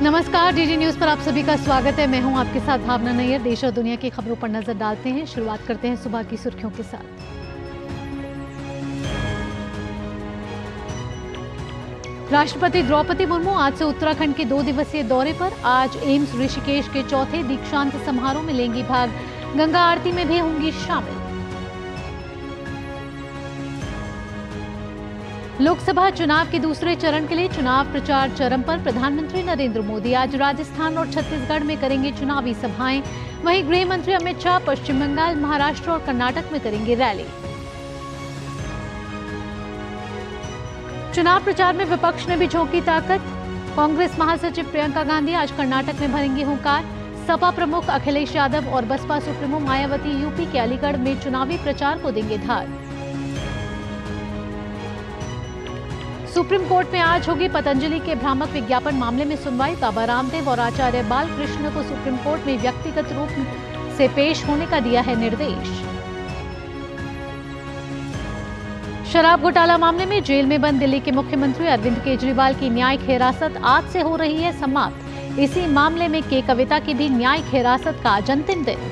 नमस्कार, DD news पर आप सभी का स्वागत है। मैं हूं आपके साथ भावना नैयर। देश और दुनिया की खबरों पर नजर डालते हैं। शुरुआत करते हैं सुबह की सुर्खियों के साथ। राष्ट्रपति द्रौपदी मुर्मू आज से उत्तराखंड के 2 दिवसीय दौरे पर। आज एम्स ऋषिकेश के चौथे दीक्षांत समारोह में लेंगी भाग। गंगा आरती में भी होंगी शामिल। लोकसभा चुनाव के दूसरे चरण के लिए चुनाव प्रचार चरम पर। प्रधानमंत्री नरेंद्र मोदी आज राजस्थान और छत्तीसगढ़ में करेंगे चुनावी सभाएं। वहीं गृह मंत्री अमित शाह पश्चिम बंगाल, महाराष्ट्र और कर्नाटक में करेंगे रैली। चुनाव प्रचार में विपक्ष ने भी झोंकी ताकत। कांग्रेस महासचिव प्रियंका गांधी आज कर्नाटक में भरेंगी हुंकार। सपा प्रमुख अखिलेश यादव और बसपा सुप्रीमो मायावती यूपी के अलीगढ़ में चुनावी प्रचार को देंगे धार। सुप्रीम कोर्ट में आज होगी पतंजलि के भ्रामक विज्ञापन मामले में सुनवाई। बाबा रामदेव और आचार्य बालकृष्ण को सुप्रीम कोर्ट में व्यक्तिगत रूप से पेश होने का दिया है निर्देश। शराब घोटाला मामले में जेल में बंद दिल्ली के मुख्यमंत्री अरविंद केजरीवाल की न्यायिक हिरासत आज से हो रही है समाप्त। इसी मामले में के कविता की भी न्यायिक हिरासत का आज अंतिम दिन।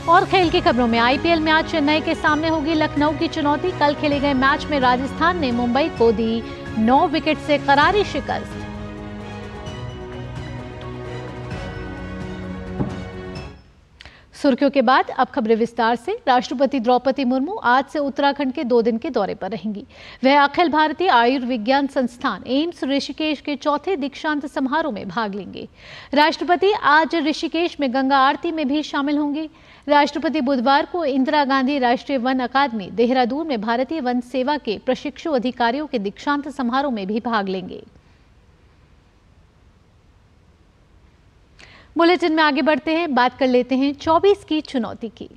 और खेल की खबरों में आईपीएल में आज चेन्नई के सामने होगी लखनऊ की चुनौती। कल खेले गए मैच में राजस्थान ने मुंबई को दी 9 विकेट से करारी शिकस्त। सुर्खियों के बाद अब खबरें विस्तार से। राष्ट्रपति द्रौपदी मुर्मू आज से उत्तराखंड के 2 दिन के दौरे पर रहेंगी। वह अखिल भारतीय आयुर्विज्ञान संस्थान एम्स ऋषिकेश के चौथे दीक्षांत समारोह में भाग लेंगे। राष्ट्रपति आज ऋषिकेश में गंगा आरती में भी शामिल होंगे। राष्ट्रपति बुधवार को इंदिरा गांधी राष्ट्रीय वन अकादमी देहरादून में भारतीय वन सेवा के प्रशिक्षु अधिकारियों के दीक्षांत समारोह में भी भाग लेंगे। बुलेटिन में आगे बढ़ते हैं, बात कर लेते हैं 24 की चुनौती की।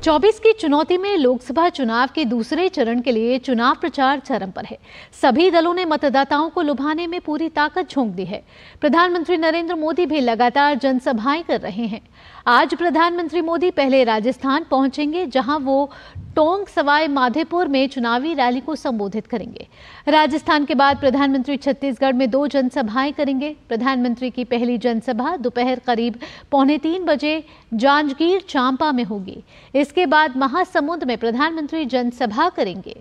चौबीस की चुनौती में लोकसभा चुनाव के दूसरे चरण के लिए चुनाव प्रचार चरम पर है। सभी दलों ने मतदाताओं को लुभाने में पूरी ताकत झोंक दी है। प्रधानमंत्री नरेंद्र मोदी भी लगातार जनसभाएं कर रहे हैं। आज प्रधानमंत्री मोदी पहले राजस्थान पहुंचेंगे, जहां वो टोंक सवाई माधोपुर में चुनावी रैली को संबोधित करेंगे। राजस्थान के बाद प्रधानमंत्री छत्तीसगढ़ में 2 जनसभाएं करेंगे। प्रधानमंत्री की पहली जनसभा दोपहर करीब 2:45 बजे जांजगीर चांपा में होगी। इसके बाद महासमुंद में प्रधानमंत्री जनसभा करेंगे।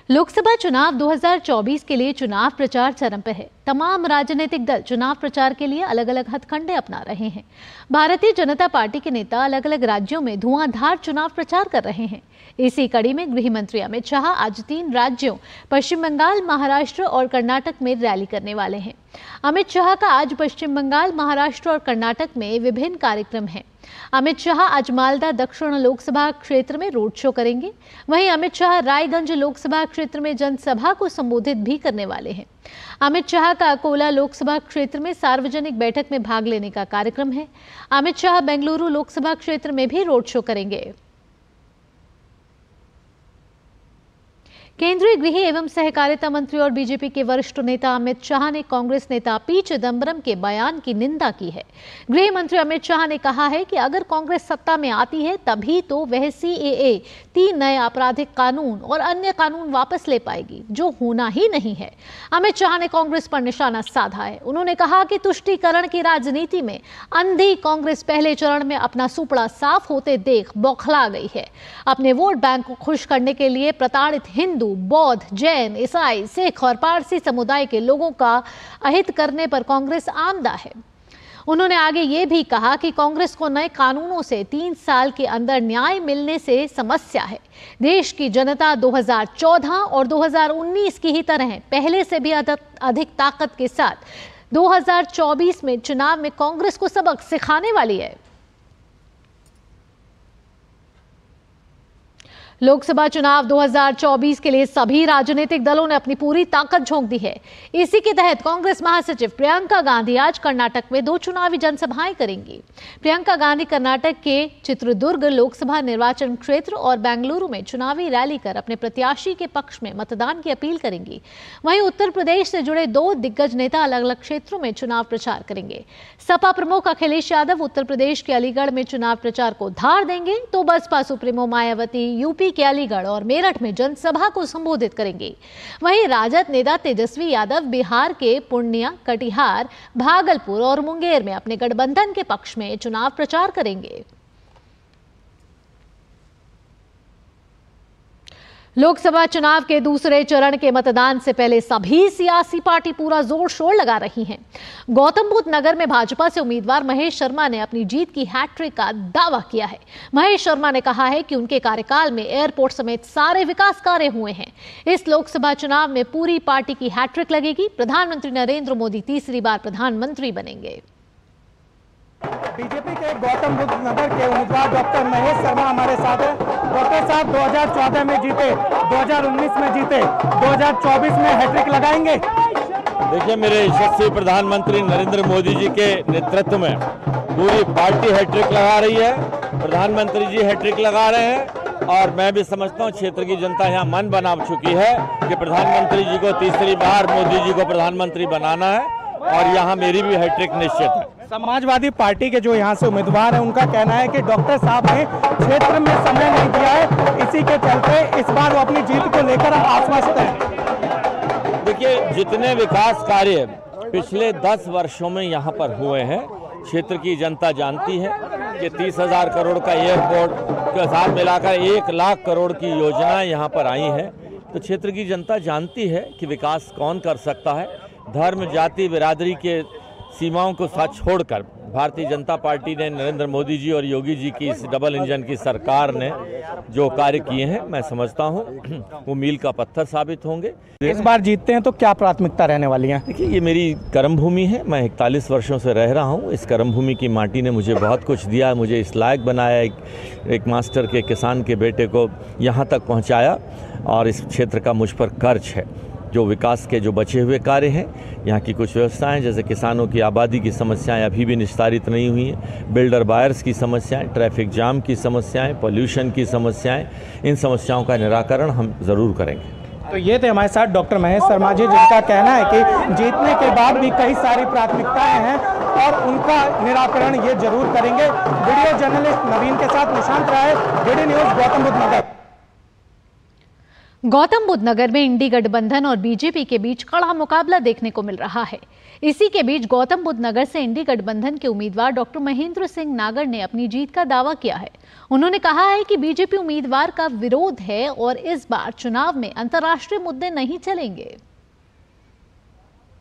लोकसभा चुनाव 2024 के लिए चुनाव प्रचार चरम पर है। तमाम राजनीतिक दल चुनाव प्रचार के लिए अलग अलग हथकंडे अपना रहे हैं। भारतीय जनता पार्टी के नेता अलग अलग राज्यों में धुआंधार चुनाव प्रचार कर रहे हैं। इसी कड़ी में गृह मंत्री अमित शाह आज 3 राज्यों पश्चिम बंगाल, महाराष्ट्र और कर्नाटक में रैली करने वाले हैं। अमित शाह का आज पश्चिम बंगाल, महाराष्ट्र और कर्नाटक में विभिन्न कार्यक्रम हैं। अमित शाह आज मालदा दक्षिण लोकसभा क्षेत्र में रोड शो करेंगे। वहीं अमित शाह रायगंज लोकसभा क्षेत्र में जनसभा को संबोधित भी करने वाले हैं। अमित शाह का अकोला लोकसभा क्षेत्र में सार्वजनिक बैठक में भाग लेने का कार्यक्रम है। अमित शाह बेंगलुरु लोकसभा क्षेत्र में भी रोड शो करेंगे। केंद्रीय गृह एवं सहकारिता मंत्री और बीजेपी के वरिष्ठ नेता अमित शाह ने कांग्रेस नेता पी चिदंबरम के बयान की निंदा की है। गृह मंत्री अमित शाह ने कहा है कि अगर कांग्रेस सत्ता में आती है तभी तो वह सीएए, 3 नए आपराधिक कानून और अन्य कानून वापस ले पाएगी, जो होना ही नहीं है। अमित शाह ने कांग्रेस पर निशाना साधा है। उन्होंने कहा कि तुष्टीकरण की राजनीति में अंधी कांग्रेस पहले चरण में अपना सुपड़ा साफ होते देख बौखला गई है। अपने वोट बैंक को खुश करने के लिए प्रताड़ित हिंदू, बौद्ध, जैन, ईसाई, सिख और पारसी समुदाय के लोगों का अहित करने पर कांग्रेस आमदा है। उन्होंने आगे ये भी कहा कि कांग्रेस को नए कानूनों से 3 साल के अंदर न्याय मिलने से समस्या है। देश की जनता 2014 और 2019 की ही तरह पहले से भी अधिक ताकत के साथ 2024 में चुनाव में कांग्रेस को सबक सिखाने वाली है। लोकसभा चुनाव 2024 के लिए सभी राजनीतिक दलों ने अपनी पूरी ताकत झोंक दी है। इसी के तहत कांग्रेस महासचिव प्रियंका गांधी आज कर्नाटक में 2 चुनावी जनसभाएं करेंगी। प्रियंका गांधी कर्नाटक के चित्रदुर्ग लोकसभा निर्वाचन क्षेत्र और बेंगलुरु में चुनावी रैली कर अपने प्रत्याशी के पक्ष में मतदान की अपील करेंगी। वहीं उत्तर प्रदेश से जुड़े 2 दिग्गज नेता अलग अलग क्षेत्रों में चुनाव प्रचार करेंगे। सपा प्रमुख अखिलेश यादव उत्तर प्रदेश के अलीगढ़ में चुनाव प्रचार को धार देंगे, तो बसपा सुप्रीमो मायावती यूपी के अलीगढ़ और मेरठ में जनसभा को संबोधित करेंगे। वहीं राजद नेता तेजस्वी यादव बिहार के पूर्णिया, कटिहार, भागलपुर और मुंगेर में अपने गठबंधन के पक्ष में चुनाव प्रचार करेंगे। लोकसभा चुनाव के दूसरे चरण के मतदान से पहले सभी सियासी पार्टी पूरा जोर शोर लगा रही हैं। गौतम बुद्ध नगर में भाजपा से उम्मीदवार महेश शर्मा ने अपनी जीत की हैट्रिक का दावा किया है। महेश शर्मा ने कहा है कि उनके कार्यकाल में एयरपोर्ट समेत सारे विकास कार्य हुए हैं। इस लोकसभा चुनाव में पूरी पार्टी की हैट्रिक लगेगी। प्रधानमंत्री नरेंद्र मोदी तीसरी बार प्रधानमंत्री बनेंगे। बीजेपी के गौतम बुद्ध नगर के उम्मीदवार डॉक्टर महेश शर्मा हमारे साथ हैं। डॉक्टर साहब 2014 में जीते, 2019 में जीते, 2024 में हैट्रिक लगाएंगे। देखिए, मेरे यशस्वी प्रधानमंत्री नरेंद्र मोदी जी के नेतृत्व में पूरी पार्टी हैट्रिक लगा रही है। प्रधानमंत्री जी हैट्रिक लगा रहे हैं और मैं भी समझता हूँ क्षेत्र की जनता यहाँ मन बना चुकी है कि प्रधानमंत्री जी को तीसरी बार मोदी जी को प्रधानमंत्री बनाना है और यहाँ मेरी भी हैट्रिक निश्चित है। समाजवादी पार्टी के जो यहाँ से उम्मीदवार हैं उनका कहना है कि डॉक्टर साहब ने क्षेत्र में समय नहीं दिया है, इसी के चलते इस बार वो अपनी जीत को लेकर आश्वस्त हैं। देखिए, जितने विकास कार्य पिछले 10 वर्षों में यहाँ पर हुए हैं, क्षेत्र की जनता जानती है कि 30,000 करोड़ का एयरपोर्ट के साथ मिलाकर 1 लाख करोड़ की योजनाएं यहाँ पर आई हैं। तो क्षेत्र की जनता जानती है कि विकास कौन कर सकता है। धर्म, जाति, बिरादरी के सीमाओं को साथ छोड़कर भारतीय जनता पार्टी ने, नरेंद्र मोदी जी और योगी जी की इस डबल इंजन की सरकार ने जो कार्य किए हैं, मैं समझता हूं वो मील का पत्थर साबित होंगे। इस बार जीतते हैं तो क्या प्राथमिकता रहने वाली है? देखिए, ये मेरी कर्म भूमि है। मैं 41 वर्षों से रह रहा हूं। इस कर्म भूमि की माटी ने मुझे बहुत कुछ दिया, मुझे इस लायक बनाया, एक मास्टर के किसान के बेटे को यहाँ तक पहुँचाया और इस क्षेत्र का मुझ पर कर्ज है। जो विकास के जो बचे हुए कार्य हैं, यहाँ की कुछ व्यवस्थाएं जैसे किसानों की आबादी की समस्याएं अभी भी निस्तारित नहीं हुई हैं, बिल्डर बायर्स की समस्याएं, ट्रैफिक जाम की समस्याएं, पोल्यूशन की समस्याएं, इन समस्याओं का निराकरण हम ज़रूर करेंगे। तो ये थे हमारे साथ डॉक्टर महेश शर्मा जी, जिनका कहना है कि जीतने के बाद भी कई सारी प्राथमिकताएं हैं और उनका निराकरण ये जरूर करेंगे। वीडियो जर्नलिस्ट नवीन के साथ निशांत राय, डीडी न्यूज़, गौतम बुद्ध नगर। गौतम बुद्ध नगर में इंडी गठबंधन और बीजेपी के बीच कड़ा मुकाबला देखने को मिल रहा है। इसी के बीच गौतम बुद्ध नगर से इंडी गठबंधन के उम्मीदवार डॉक्टर महेंद्र सिंह नागर ने अपनी जीत का दावा किया है। उन्होंने कहा है कि बीजेपी उम्मीदवार का विरोध है और इस बार चुनाव में अंतर्राष्ट्रीय मुद्दे नहीं चलेंगे।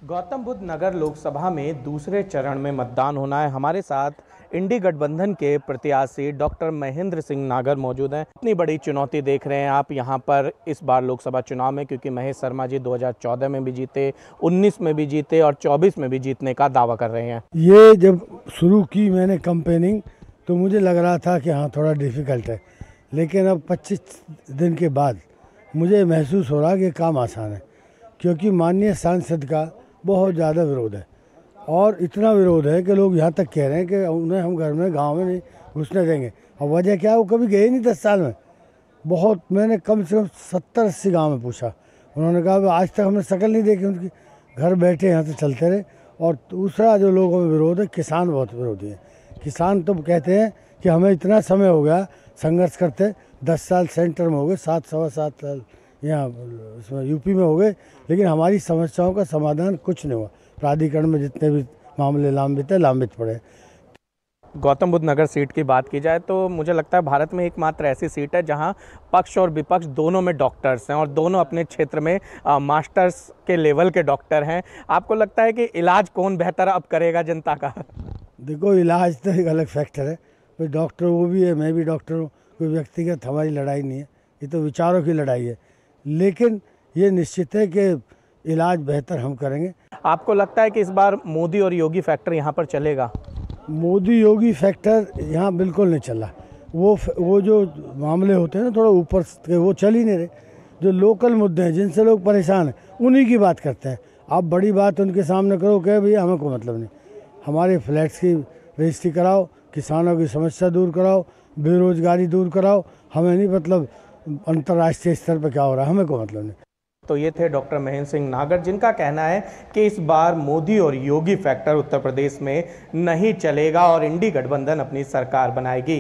गौतम बुद्ध नगर लोकसभा में दूसरे चरण में मतदान होना है। हमारे साथ इंडी गठबंधन के प्रत्याशी डॉक्टर महेंद्र सिंह नागर मौजूद हैं। इतनी बड़ी चुनौती देख रहे हैं आप यहाँ पर इस बार लोकसभा चुनाव में, क्योंकि महेश शर्मा जी 2014 में भी जीते, 19 में भी जीते और 24 में भी जीतने का दावा कर रहे हैं। ये जब शुरू की मैंने कैंपेनिंग तो मुझे लग रहा था कि हाँ थोड़ा डिफ़िकल्ट है, लेकिन अब 25 दिन के बाद मुझे महसूस हो रहा कि काम आसान है, क्योंकि माननीय सांसद का बहुत ज़्यादा विरोध है और इतना विरोध है कि लोग यहाँ तक कह रहे हैं कि उन्हें हम घर में, गांव में नहीं घुसने देंगे। और वजह क्या है, वो कभी गए नहीं 10 साल में। बहुत मैंने कम से कम 70-80 गांव में पूछा, उन्होंने कहा आज तक हमने शक्ल नहीं देखी उनकी, घर बैठे यहाँ से चलते रहे। और दूसरा जो लोगों में विरोध है, किसान बहुत विरोधी है। किसान तो कहते हैं कि हमें इतना समय हो गया संघर्ष करते, 10 साल सेंटर में हो गए, 7 सवा साल यहाँ इसमें यूपी में हो गए, लेकिन हमारी समस्याओं का समाधान कुछ नहीं हुआ। प्राधिकरण में जितने भी मामले लांबित पड़े। गौतम बुद्ध नगर सीट की बात की जाए तो मुझे लगता है भारत में एकमात्र ऐसी सीट है जहां पक्ष और विपक्ष दोनों में डॉक्टर्स हैं और दोनों अपने क्षेत्र में मास्टर्स के लेवल के डॉक्टर हैं। आपको लगता है कि इलाज कौन बेहतर अब करेगा जनता का? देखो, इलाज तो एक अलग फैक्टर है, कोई डॉक्टर वो भी है, मैं भी डॉक्टर हूँ, कोई व्यक्तिगत हमारी लड़ाई नहीं है, ये तो विचारों की लड़ाई है। लेकिन ये निश्चित है कि इलाज बेहतर हम करेंगे। आपको लगता है कि इस बार मोदी और योगी फैक्टर यहाँ पर चलेगा? मोदी योगी फैक्टर यहाँ बिल्कुल नहीं चला। वो जो मामले होते हैं ना थोड़ा ऊपर के, वो चल ही नहीं रहे। जो लोकल मुद्दे हैं जिनसे लोग परेशान हैं उन्हीं की बात करते हैं। आप बड़ी बात उनके सामने करो, कहे भैया हमें कोई मतलब नहीं, हमारे फ्लैट्स की रजिस्ट्री कराओ, किसानों की समस्या दूर कराओ, बेरोजगारी दूर कराओ, हमें नहीं मतलब अंतर्राष्ट्रीय स्तर पर क्या हो रहा है, हमें कोई मतलब नहीं। तो ये थे डॉक्टर महेंद्र सिंह नागर, जिनका कहना है कि इस बार मोदी और योगी फैक्टर उत्तर प्रदेश में नहीं चलेगा और इंडी गठबंधन अपनी सरकार बनाएगी।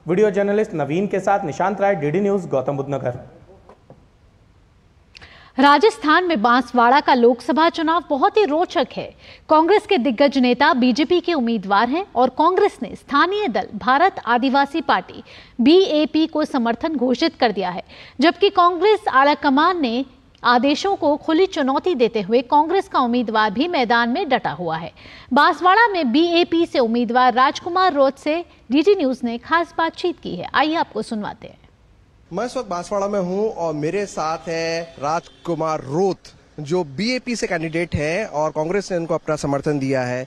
वीडियो जर्नलिस्ट नवीन के साथ निशांत राय, डीडी न्यूज, गौतम बुद्ध नगर। राजस्थान में बांसवाड़ा का लोकसभा चुनाव बहुत ही रोचक है। कांग्रेस के दिग्गज नेता बीजेपी के उम्मीदवार हैं और कांग्रेस ने स्थानीय दल भारत आदिवासी पार्टी बीएपी को समर्थन घोषित कर दिया है, जबकि कांग्रेस आलाकमान ने आदेशों को खुली चुनौती देते हुए कांग्रेस का उम्मीदवार भी मैदान में डटा हुआ है। बांसवाड़ा में बीएपी से उम्मीदवार राजकुमार रोत से डीडी न्यूज ने खास बातचीत की है। आइए आपको सुनवाते हैं। मैं इस वक्त बांसवाड़ा में हूं और मेरे साथ है राजकुमार रोत, जो बीएपी से कैंडिडेट हैं और कांग्रेस ने उनको अपना समर्थन दिया है।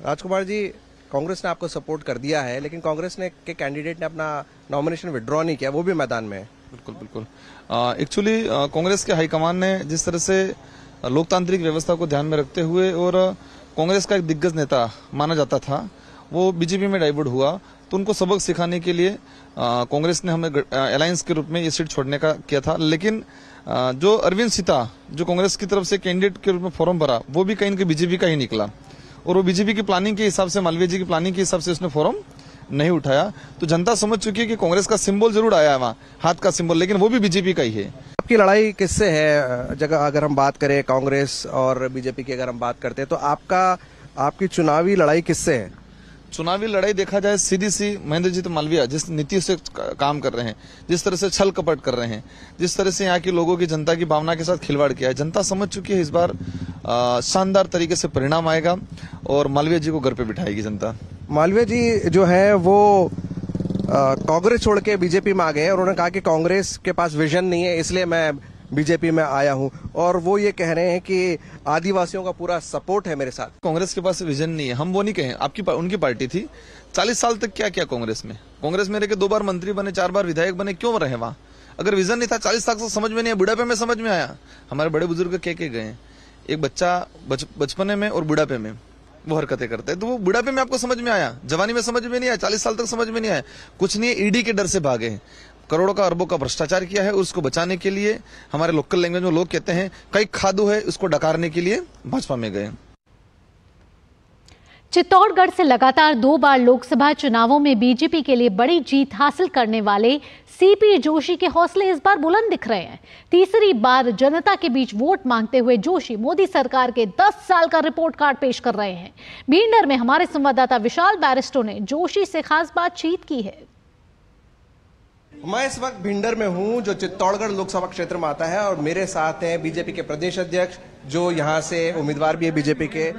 राजकुमार जी, कांग्रेस ने आपको सपोर्ट कर दिया है, लेकिन कांग्रेस ने के कैंडिडेट ने अपना नॉमिनेशन विड्रॉ नहीं किया, वो भी मैदान में है। बिल्कुल। एक्चुअली कांग्रेस के हाईकमान ने जिस तरह से लोकतांत्रिक व्यवस्था को ध्यान में रखते हुए और कांग्रेस का एक दिग्गज नेता माना जाता था, वो बीजेपी में डाइवर्ट हुआ, तो उनको सबक सिखाने के लिए कांग्रेस ने हमें अलायंस के रूप में ये सीट छोड़ने का किया था। लेकिन जो अरविंद सीता जो कांग्रेस की तरफ से कैंडिडेट के रूप में फॉर्म भरा, वो भी कहीं न कहीं बीजेपी का ही निकला और वो बीजेपी की प्लानिंग के हिसाब से, मालवीय जी की प्लानिंग के हिसाब से उसने फॉर्म नहीं उठाया। तो जनता समझ चुकी है कि कांग्रेस का सिंबल जरूर आया है वहाँ, हाथ का सिंबल, लेकिन वो भी बीजेपी का ही है। आपकी लड़ाई किससे है? जगह अगर हम बात करें कांग्रेस और बीजेपी की अगर हम बात करते हैं, तो आपकी चुनावी लड़ाई किससे है? चुनावी लड़ाई देखा जाए सीधी सी महेंद्र जी तो मालवीय जिस नीति से काम कर रहे हैं, जिस तरह से छल कपट कर रहे हैं, जिस तरह से यहाँ की लोगों की, जनता की भावना के साथ खिलवाड़ किया है, जनता समझ चुकी है। इस बार शानदार तरीके से परिणाम आएगा और मालवीय जी को घर पे बिठाएगी जनता। मालवीय जी जो है वो कांग्रेस छोड़ के बीजेपी में आ गए और उन्होंने कहा कि कांग्रेस के पास विजन नहीं है, इसलिए मैं बीजेपी में आया हूं, और वो ये कह रहे हैं कि आदिवासियों का पूरा सपोर्ट है मेरे साथ। कांग्रेस के पास विजन नहीं है, हम वो नहीं कहें। उनकी पार्टी थी, 40 साल तक क्या किया कांग्रेस में रह के 2 बार मंत्री बने, 4 बार विधायक बने, क्यों रहे वहां? अगर विजन नहीं था, 40 साल से समझ में नहीं आया, बुढ़ापे में समझ में आया। हमारे बड़े बुजुर्ग कह के गए, एक बच्चा बचपने में और बुढ़ापे में वो हरकतें करते हैं, तो वो बुढ़ापे में आपको समझ में आया, जवानी में समझ में नहीं आया, 40 साल तक समझ में नहीं आया। कुछ नहीं है, ईडी के डर से भागे हैं, करोड़ों का अरबों का भ्रष्टाचार किया है, उसको बचाने के लिए हमारे लोकल लैंग्वेज में लोग कहते हैं कई खादू है, उसको डकारने के लिए भाजपा में गए। चित्तौड़गढ़ से लगातार 2 बार लोकसभा चुनावों में बीजेपी के लिए बड़ी जीत हासिल करने वाले सीपी जोशी के हौसले इस बार बुलंद दिख रहे हैं। तीसरी बार जनता के बीच वोट मांगते हुए जोशी मोदी सरकार के 10 साल का रिपोर्ट कार्ड पेश कर रहे हैं। भींडर में हमारे संवाददाता विशाल बैरिस्टो ने जोशी से खास बातचीत की है। मैं इस वक्त भिंडर में हूं, जो चित्तौड़गढ़ लोकसभा क्षेत्र में आता है, और मेरे साथ हैं बीजेपी के प्रदेश अध्यक्ष, जो यहां से उम्मीदवार भी है बीजेपी के,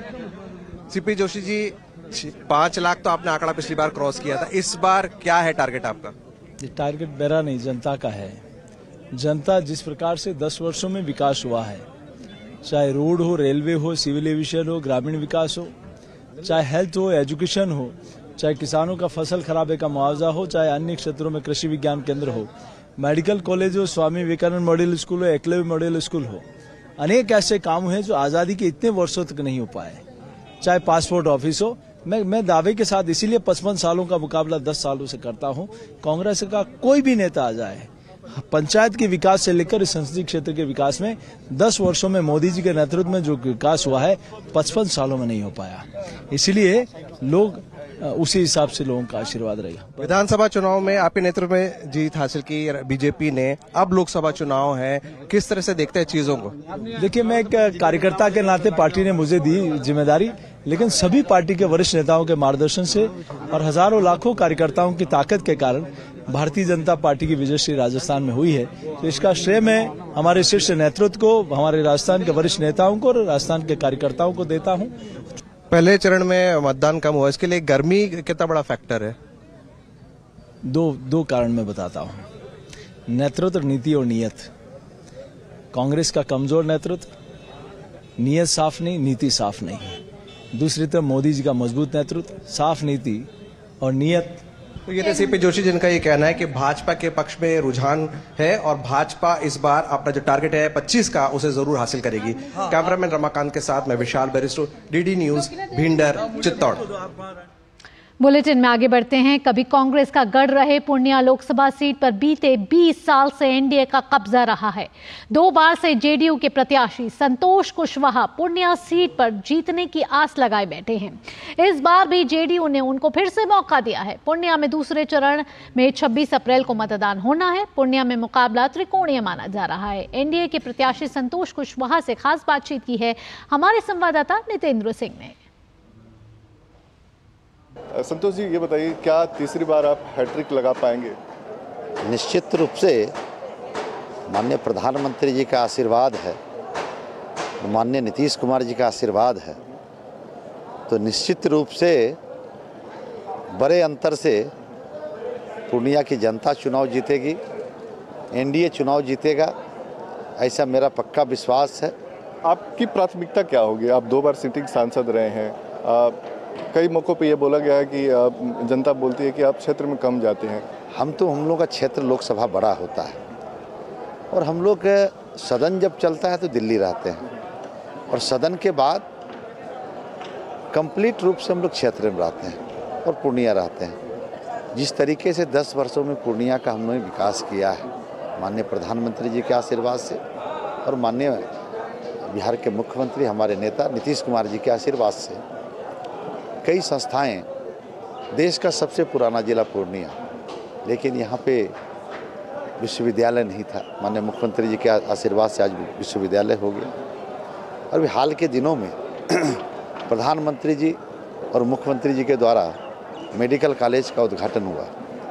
सीपी जोशी जी। 5 लाख तो आपने आंकड़ा पिछली बार क्रॉस किया था, इस बार क्या है टारगेट आपका? ये टारगेट मेरा नहीं, जनता का है। जनता जिस प्रकार से 10 वर्षों में विकास हुआ है, चाहे रोड हो, रेलवे हो, सिविल एविएशन हो, ग्रामीण विकास हो, चाहे हेल्थ हो, एजुकेशन हो, चाहे किसानों का फसल खराबे का मुआवजा हो, चाहे अन्य क्षेत्रों में कृषि विज्ञान केंद्र हो, मेडिकल कॉलेज हो, स्वामी विवेकानंद मॉडल स्कूल हो, एकलव्य मॉडल स्कूल हो, अनेक ऐसे काम हैं जो आजादी के इतने वर्षों तक नहीं हो पाए। चाहे पासपोर्ट ऑफिस हो, मैं दावे के साथ इसीलिए 55 सालों का मुकाबला 10 सालों से करता हूं। कांग्रेस का कोई भी नेता आ जाए, पंचायत के विकास से लेकर संसदीय क्षेत्र के विकास में 10 वर्षों में मोदी जी के नेतृत्व में जो विकास हुआ है 55 सालों में नहीं हो पाया। इसलिए लोग उसी हिसाब से लोगों का आशीर्वाद रहेगा। विधानसभा चुनाव में आपके नेतृत्व में जीत हासिल की बीजेपी ने, अब लोकसभा चुनाव है, किस तरह से देखते हैं चीजों को? देखिए, मैं एक कार्यकर्ता के नाते पार्टी ने मुझे दी जिम्मेदारी, लेकिन सभी पार्टी के वरिष्ठ नेताओं के मार्गदर्शन से और हजारों लाखों कार्यकर्ताओं की ताकत के कारण भारतीय जनता पार्टी की विजयश्री राजस्थान में हुई है। तो इसका श्रेय मैं हमारे शीर्ष नेतृत्व को, हमारे राजस्थान के वरिष्ठ नेताओं को और राजस्थान के कार्यकर्ताओं को देता हूं। पहले चरण में मतदान कम हुआ, इसके लिए गर्मी कितना बड़ा फैक्टर है? दो कारण मैं बताता हूं। नेतृत्व, नीति और नीयत। कांग्रेस का कमजोर नेतृत्व, नीयत साफ नहीं, नीति साफ नहीं। दूसरी तरफ मोदी जी का मजबूत नेतृत्व, साफ नीति और नीयत तो ये सीपी जोशी जिनका ये कहना है कि भाजपा के पक्ष में रुझान है और भाजपा इस बार अपना जो टारगेट है 25 का उसे जरूर हासिल करेगी। कैमरामैन रमाकांत के साथ मैं Vishal Beristo, DD news, Bhinder, Chittor. Bulletin में आगे बढ़ते हैं। कभी कांग्रेस का गढ़ रहे पूर्णिया लोकसभा सीट पर बीते 20 साल से एनडीए का कब्जा रहा है। 2 बार से जेडीयू के प्रत्याशी संतोष कुशवाहा पूर्णिया सीट पर जीतने की आस लगाए बैठे हैं। इस बार भी जेडीयू ने उनको फिर से मौका दिया है। पूर्णिया में दूसरे चरण में 26 अप्रैल को मतदान होना है। पूर्णिया में मुकाबला त्रिकोणीय माना जा रहा है। एनडीए के प्रत्याशी संतोष कुशवाहा से खास बातचीत की है हमारे संवाददाता नितेंद्र सिंह ने। संतोष जी, ये बताइए, क्या तीसरी बार आप हैट्रिक लगा पाएंगे? निश्चित रूप से माननीय प्रधानमंत्री जी का आशीर्वाद है, माननीय नीतीश कुमार जी का आशीर्वाद है, तो निश्चित रूप से बड़े अंतर से पूर्णिया की जनता चुनाव जीतेगी, एनडीए चुनाव जीतेगा, ऐसा मेरा पक्का विश्वास है। आपकी प्राथमिकता क्या होगी? आप 2 बार सिटिंग सांसद रहे हैं। कई मौक़ों पे ये बोला गया है कि जनता बोलती है कि आप क्षेत्र में कम जाते हैं। हम लोगों का क्षेत्र लोकसभा बड़ा होता है और हम लोग सदन जब चलता है तो दिल्ली रहते हैं और सदन के बाद कंप्लीट रूप से हम लोग क्षेत्र में रहते हैं और पूर्णिया रहते हैं। जिस तरीके से 10 वर्षों में पूर्णिया का हमने विकास किया है माननीय प्रधानमंत्री जी के आशीर्वाद से और माननीय बिहार के मुख्यमंत्री हमारे नेता नीतीश कुमार जी के आशीर्वाद से, कई संस्थाएं, देश का सबसे पुराना जिला पूर्णिया, लेकिन यहाँ पे विश्वविद्यालय नहीं था। माननीय मुख्यमंत्री जी के आशीर्वाद से आज विश्वविद्यालय हो गया। और भी हाल के दिनों में प्रधानमंत्री जी और मुख्यमंत्री जी के द्वारा मेडिकल कॉलेज का उद्घाटन हुआ।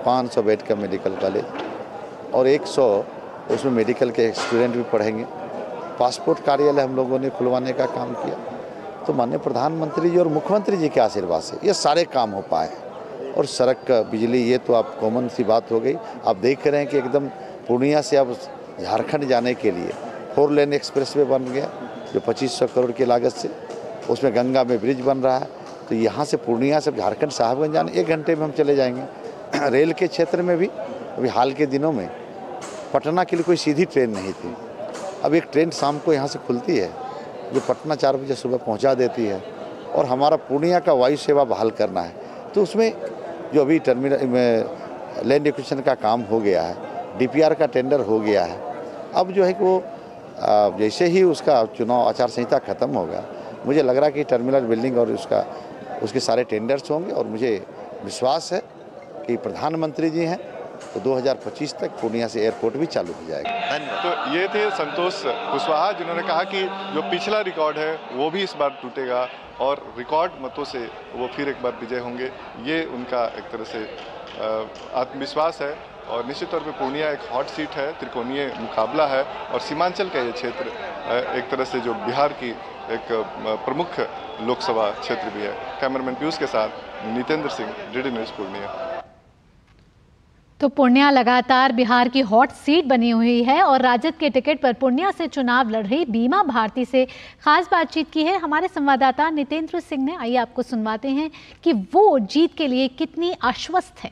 500 बेड का मेडिकल कॉलेज और 100 उसमें मेडिकल के स्टूडेंट भी पढ़ेंगे। पासपोर्ट कार्यालय हम लोगों ने खुलवाने का काम किया। तो माननीय प्रधानमंत्री जी और मुख्यमंत्री जी के आशीर्वाद से ये सारे काम हो पाए। और सड़क, बिजली, ये तो आप कॉमन सी बात हो गई। आप देख रहे हैं कि एकदम पूर्णिया से अब झारखंड जाने के लिए 4 लेन एक्सप्रेस वे बन गया जो 2500 करोड़ की लागत से, उसमें गंगा में ब्रिज बन रहा है। तो यहाँ से पूर्णिया से झारखंड साहबगंज जाने 1 घंटे में हम चले जाएंगे। रेल के क्षेत्र में भी अभी हाल के दिनों में पटना के लिए कोई सीधी ट्रेन नहीं थी, अब एक ट्रेन शाम को यहाँ से खुलती है जो पटना 4 बजे सुबह पहुँचा देती है। और हमारा पूर्णिया का वायु सेवा बहाल करना है, तो उसमें जो अभी टर्मिनल में लैंड एक्विजिशन का काम हो गया है, डीपीआर का टेंडर हो गया है। अब जो है कि वो जैसे ही उसका चुनाव आचार संहिता खत्म होगा, मुझे लग रहा है कि टर्मिनल बिल्डिंग और उसके सारे टेंडर्स होंगे। और मुझे विश्वास है कि प्रधानमंत्री जी हैं तो 2025 तक पूर्णिया से एयरपोर्ट भी चालू हो जाएगा। तो ये थे संतोष कुशवाहा, जिन्होंने कहा कि जो पिछला रिकॉर्ड है वो भी इस बार टूटेगा और रिकॉर्ड मतों से वो फिर एक बार विजय होंगे। ये उनका एक तरह से आत्मविश्वास है। और निश्चित तौर पे पूर्णिया एक हॉट सीट है, त्रिकोणीय मुकाबला है और सीमांचल का ये क्षेत्र एक तरह से जो बिहार की एक प्रमुख लोकसभा क्षेत्र भी है। कैमरामैन पीयूष के साथ नितेंद्र सिंह, डीडी न्यूज़, पूर्णिया। तो पूर्णिया लगातार बिहार की हॉट सीट बनी हुई है और राजद के टिकट पर पूर्णिया से चुनाव लड़ रही बीमा भारती से खास बातचीत की है हमारे संवाददाता नितेंद्र सिंह ने। आइए आपको सुनवाते हैं कि वो जीत के लिए कितनी आश्वस्त है।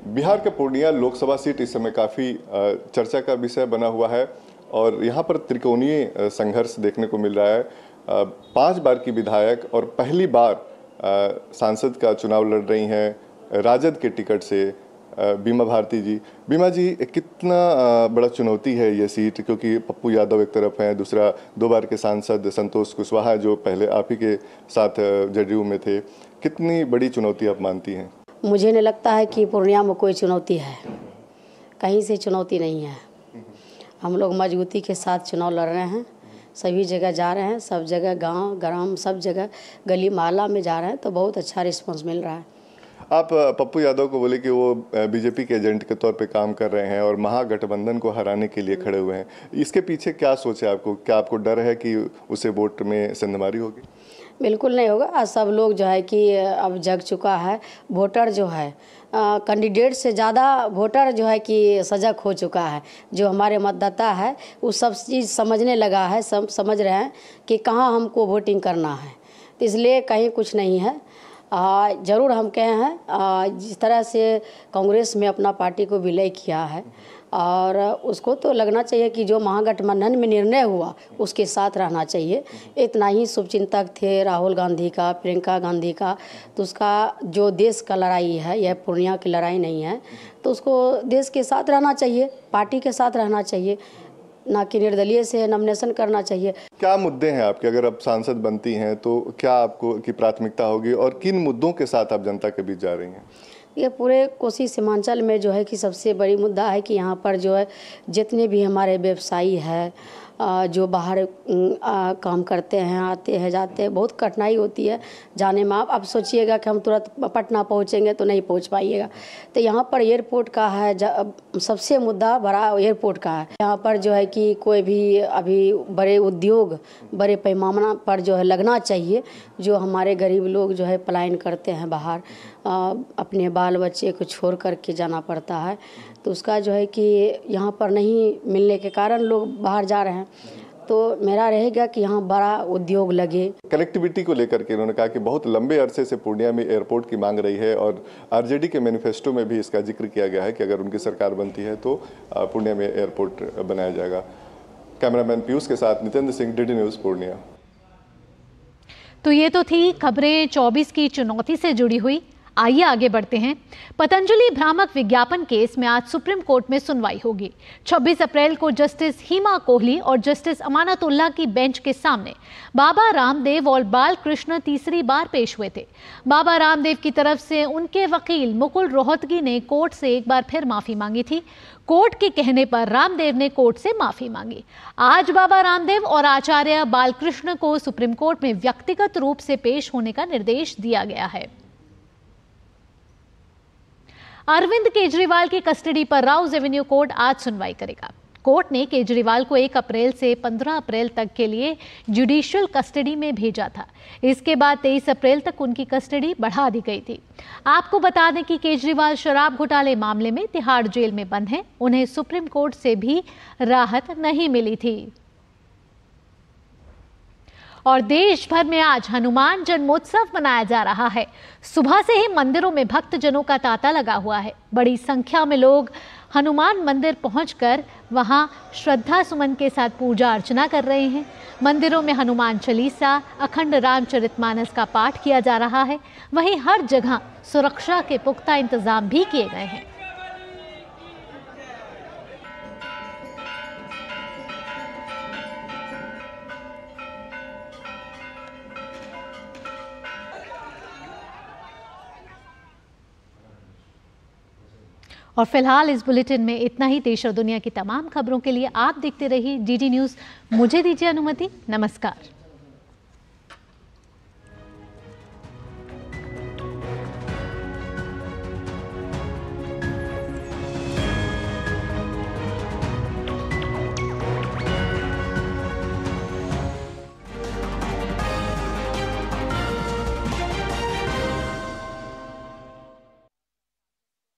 बिहार के पूर्णिया लोकसभा सीट इस समय काफ़ी चर्चा का विषय बना हुआ है और यहाँ पर त्रिकोणीय संघर्ष देखने को मिल रहा है। 5 बार की विधायक और पहली बार सांसद का चुनाव लड़ रही हैं राजद के टिकट से बीमा भारती जी। बीमा जी, कितना बड़ा चुनौती है ये सीट, क्योंकि पप्पू यादव एक तरफ हैं, दूसरा 2 बार के सांसद संतोष कुशवाहा जो पहले आप ही के साथ जेडीयू में थे। कितनी बड़ी चुनौती आप मानती हैं? मुझे नहीं लगता है कि पूर्णिया में कोई चुनौती है, कहीं से चुनौती नहीं है। हम लोग मजबूती के साथ चुनाव लड़ रहे हैं, सभी जगह जा रहे हैं, सब जगह गांव ग्राम सब जगह गली मोहल्ला में जा रहे हैं, तो बहुत अच्छा रिस्पांस मिल रहा है। आप पप्पू यादव को बोले कि वो बीजेपी के एजेंट के तौर पे काम कर रहे हैं और महागठबंधन को हराने के लिए खड़े हुए हैं, इसके पीछे क्या सोच है आपको? क्या आपको डर है कि उसे वोट में सेंधमारी होगी? बिल्कुल नहीं होगा। आज सब लोग जो है कि अब जग चुका है, वोटर जो है कैंडिडेट से ज़्यादा वोटर जो है कि सजग हो चुका है। जो हमारे मतदाता है वो सब चीज़ समझने लगा है, सब समझ रहे हैं कि कहाँ हमको वोटिंग करना है, तो इसलिए कहीं कुछ नहीं है। ज़रूर हम कहे हैं जिस तरह से कांग्रेस में अपना पार्टी को विलय किया है और उसको तो लगना चाहिए कि जो महागठबंधन में निर्णय हुआ उसके साथ रहना चाहिए। इतना ही शुभचिंतक थे राहुल गांधी का, प्रियंका गांधी का, तो उसका जो देश का लड़ाई है यह पूर्णिया की लड़ाई नहीं है, तो उसको देश के साथ रहना चाहिए, पार्टी के साथ रहना चाहिए, ना कि निर्दलीय से नॉमिनेशन करना चाहिए। क्या मुद्दे हैं आपके, अगर आप सांसद बनती हैं तो क्या आपको की प्राथमिकता होगी और किन मुद्दों के साथ आप जनता के बीच जा रही हैं? ये पूरे कोसी सीमांचल में जो है कि सबसे बड़ी मुद्दा है कि यहाँ पर जो है जितने भी हमारे व्यवसायी है जो बाहर काम करते हैं, आते हैं जाते हैं, बहुत कठिनाई होती है जाने में। आप सोचिएगा कि हम तुरंत पटना पहुँचेंगे तो नहीं पहुँच पाइएगा, तो यहाँ पर एयरपोर्ट का है सबसे मुद्दा बड़ा एयरपोर्ट का है। यहाँ पर जो है कि कोई भी अभी बड़े उद्योग बड़े पैमाना पर जो है लगना चाहिए, जो हमारे गरीब लोग जो है पलायन करते हैं बाहर, अपने बाल बच्चे को छोड़ कर के जाना पड़ता है, तो उसका जो है कि यहाँ पर नहीं मिलने के कारण लोग बाहर जा रहे हैं। तो मेरा रहेगा कि यहाँ बड़ा उद्योग लगे। कनेक्टिविटी को लेकर के उन्होंने कहा कि बहुत लंबे अरसे से पूर्णिया में एयरपोर्ट की मांग रही है और आरजेडी के मैनिफेस्टो में भी इसका जिक्र किया गया है कि अगर उनकी सरकार बनती है तो पूर्णिया में एयरपोर्ट बनाया जाएगा। कैमरामैन पीयूष के साथ नितेंद्र सिंह, डीडी न्यूज़, पूर्णिया। तो ये तो थी खबरें 24 की चुनौती से जुड़ी हुई। आइए आगे बढ़ते हैं। पतंजलि भ्रामक विज्ञापन केस में आज सुप्रीम कोर्ट में सुनवाई होगी। 26 अप्रैल को जस्टिस हिमा कोहली और जस्टिस अमानतुल्लाह की बेंच के सामने बाबा रामदेव और बालकृष्ण तीसरी बार पेश हुए थे। बाबा रामदेव की तरफ से उनके वकील मुकुल रोहतगी ने कोर्ट से एक बार फिर माफी मांगी थी। कोर्ट के कहने पर रामदेव ने कोर्ट से माफी मांगी। आज बाबा रामदेव और आचार्य बालकृष्ण को सुप्रीम कोर्ट में व्यक्तिगत रूप से पेश होने का निर्देश दिया गया है। अरविंद केजरीवाल की कस्टडी पर राउज एवेन्यू कोर्ट आज सुनवाई करेगा। कोर्ट ने केजरीवाल को 1 अप्रैल से 15 अप्रैल तक के लिए जुडिशियल कस्टडी में भेजा था। इसके बाद 23 अप्रैल तक उनकी कस्टडी बढ़ा दी गई थी। आपको बता दें कि केजरीवाल शराब घोटाले मामले में तिहाड़ जेल में बंद हैं। उन्हें सुप्रीम कोर्ट से भी राहत नहीं मिली थी। और देश भर में आज हनुमान जन्मोत्सव मनाया जा रहा है। सुबह से ही मंदिरों में भक्तजनों का तांता लगा हुआ है। बड़ी संख्या में लोग हनुमान मंदिर पहुंचकर वहां श्रद्धा सुमन के साथ पूजा अर्चना कर रहे हैं। मंदिरों में हनुमान चालीसा, अखंड रामचरितमानस का पाठ किया जा रहा है। वहीं हर जगह सुरक्षा के पुख्ता इंतजाम भी किए गए हैं। और फिलहाल इस बुलेटिन में इतना ही। देश और दुनिया की तमाम खबरों के लिए आप देखते रहिए डीडी न्यूज़। मुझे दीजिए अनुमति। नमस्कार।